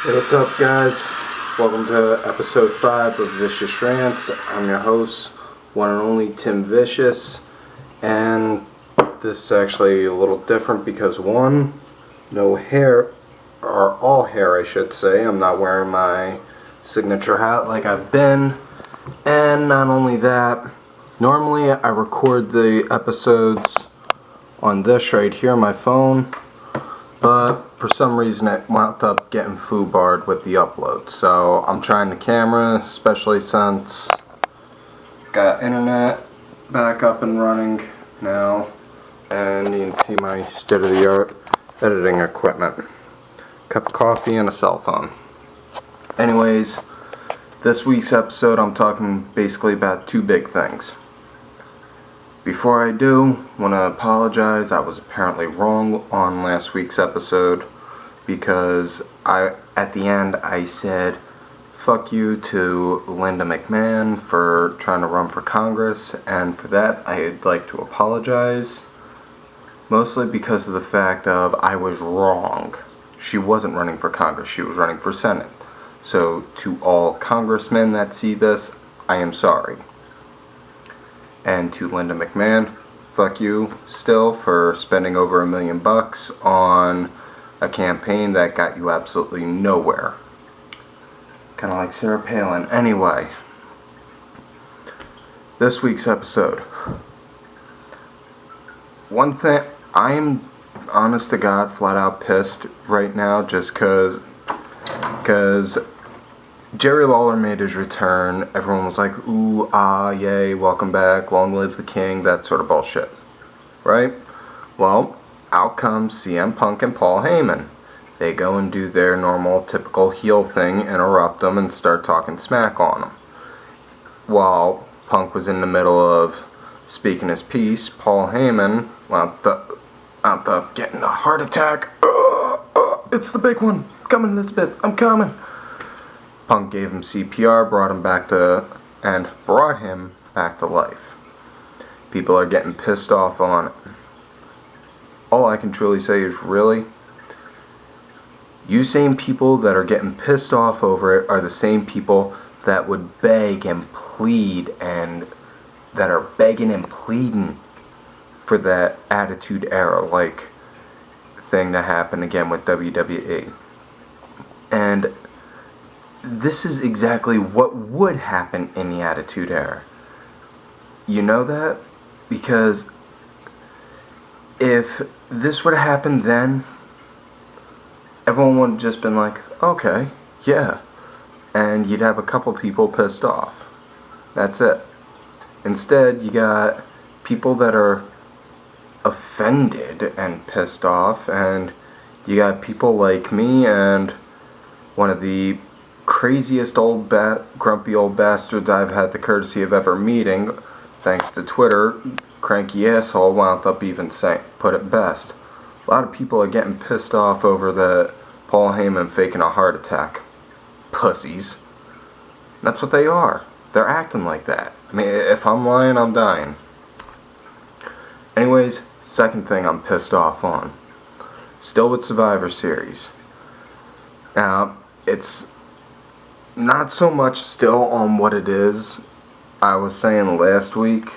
Hey, what's up, guys? Welcome to episode 5 of Vicious Rants. I'm your host, one and only Tim Vicious, and this is actually a little different because one, no hair, or all hair, I should say. I'm not wearing my signature hat like I've been, and not only that, normally I record the episodes on this right here, my phone. But for some reason it wound up getting foobarred with the upload. So I'm trying the camera, especially since got internet back up and running now. And you can see my state-of-the-art editing equipment. Cup of coffee and a cell phone. Anyways, this week's episode I'm talking basically about two big things. Before I do, I want to apologize. I was apparently wrong on last week's episode because at the end I said fuck you to Linda McMahon for trying to run for Congress, and for that I'd like to apologize. Mostly because of the fact of I was wrong. She wasn't running for Congress, she was running for Senate. So to all congressmen that see this, I am sorry. And to Linda McMahon, fuck you still for spending over $1 million on a campaign that got you absolutely nowhere. Kind of like Sarah Palin. Anyway, this week's episode. One thing, I am honest to God flat out pissed right now just because Jerry Lawler made his return. Everyone was like, ooh, ah, yay, welcome back, long live the king, that sort of bullshit. Right? Well, out comes CM Punk and Paul Heyman. They go and do their normal, typical heel thing, interrupt them, and start talking smack on them. While Punk was in the middle of speaking his piece, Paul Heyman wound up getting a heart attack. It's the big one. Coming in this bit. I'm coming. Punk gave him CPR, brought him back to life. People are getting pissed off on it. All I can truly say is, really? You same people that are getting pissed off over it are the same people that would beg and plead and that are begging and pleading for that Attitude Era like thing that happened again with WWE. And this is exactly what would happen in the Attitude Era. You know that? Because if this would have happened then, everyone would have just been like, okay, yeah. And you'd have a couple people pissed off. That's it. Instead, you got people that are offended and pissed off, and you got people like me and one of the craziest grumpy old bastards I've had the courtesy of ever meeting, thanks to Twitter, cranky asshole wound up even put it best. A lot of people are getting pissed off over the Paul Heyman faking a heart attack. Pussies. That's what they are. They're acting like that. I mean, if I'm lying, I'm dying. Anyways, second thing I'm pissed off on. Still with Survivor Series. Now, it's not so much still on what it is. I was saying last week,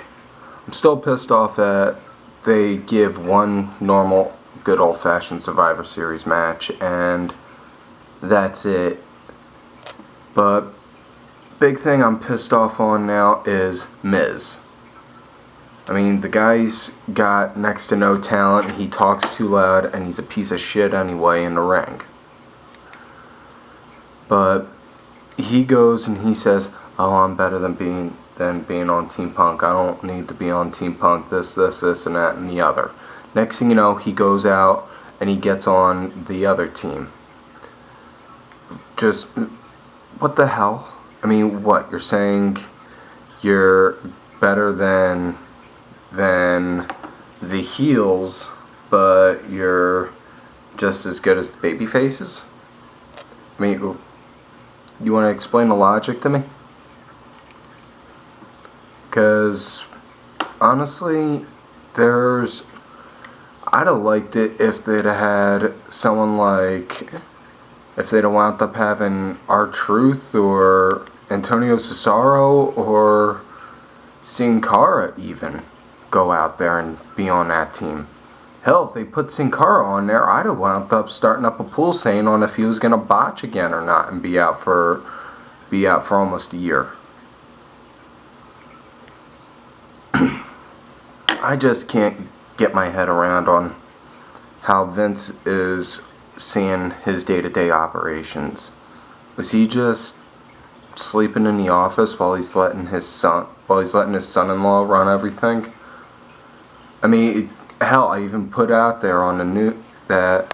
I'm still pissed off that they give one normal, good old-fashioned Survivor Series match, and that's it. But big thing I'm pissed off on now is Miz. I mean, the guy's got next to no talent, he talks too loud, and he's a piece of shit anyway in the ring. But he goes and he says, oh, I'm better than being on Team Punk. I don't need to be on Team Punk, this, and that, and the other. Next thing you know, he goes out and he gets on the other team. Just, what the hell? I mean, what, you're saying you're better than the heels, but you're just as good as the baby faces? I mean, you want to explain the logic to me? Because honestly, I'd have liked it if they'd had someone like if they'd have wound up having R-Truth or Antonio Cesaro or Sin Cara even go out there and be on that team. Hell, if they put Sin Cara on there, I'd have wound up starting up a pool saying on if he was going to botch again or not and be out for almost a year. I just can't get my head around on how Vince is seeing his day-to-day operations. Was he just sleeping in the office while he's letting his son-in-law run everything? I mean, hell, I even put out there on the news that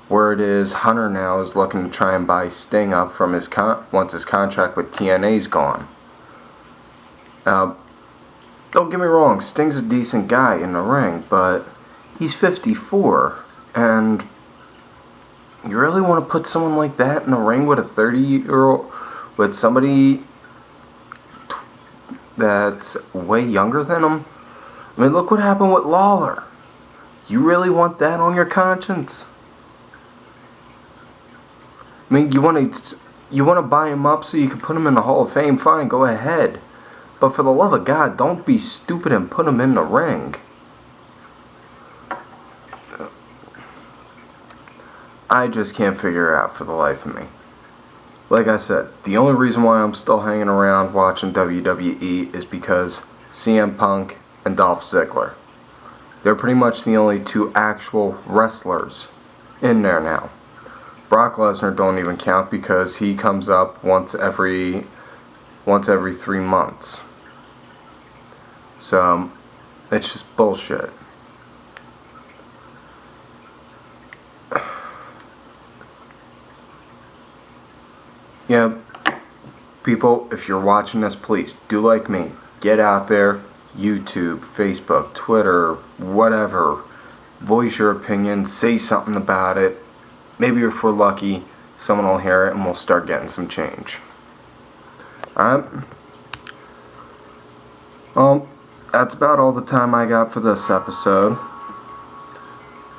word is Hunter now is looking to try and buy Sting up from once his contract with TNA's gone. Don't get me wrong, Sting's a decent guy in the ring, but he's 54, and you really want to put someone like that in the ring with a 30-year-old, with somebody that's way younger than him? I mean, look what happened with Lawler. You really want that on your conscience? I mean, you want to buy him up so you can put him in the Hall of Fame? Fine, go ahead. But for the love of God, don't be stupid and put him in the ring. I just can't figure it out for the life of me. Like I said, the only reason why I'm still hanging around watching WWE is because CM Punk and Dolph Ziggler. They're pretty much the only two actual wrestlers in there now. Brock Lesnar don't even count because he comes up once every 3 months. So, it's just bullshit. Yeah, people, if you're watching this, please do like me. Get out there, YouTube, Facebook, Twitter, whatever. Voice your opinion, say something about it. Maybe if we're lucky, someone will hear it and we'll start getting some change. Alright? That's about all the time I got for this episode.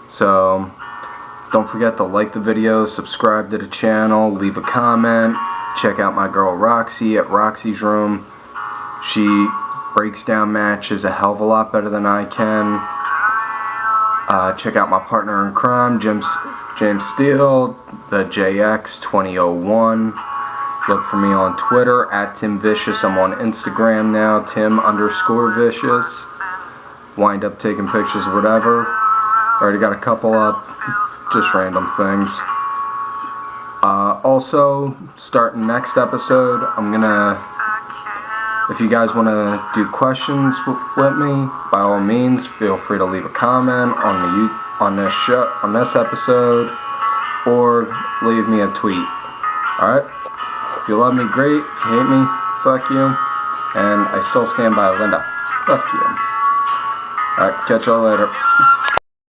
So, don't forget to like the video, subscribe to the channel, leave a comment. Check out my girl Roxy at Roxy's Room. She breaks down matches a hell of a lot better than I can. Check out my partner in crime, James Steele, the JX 2001. Look for me on Twitter at Tim Vicious. I'm on Instagram now, Tim_Vicious. Wind up taking pictures, whatever. Already got a couple up, just random things. Also, starting next episode, if you guys want to do questions with me, by all means, feel free to leave a comment on this episode, or leave me a tweet. Alright? If you love me, great. If you hate me, fuck you. And I still stand by Linda. Fuck you. Alright, catch y'all later.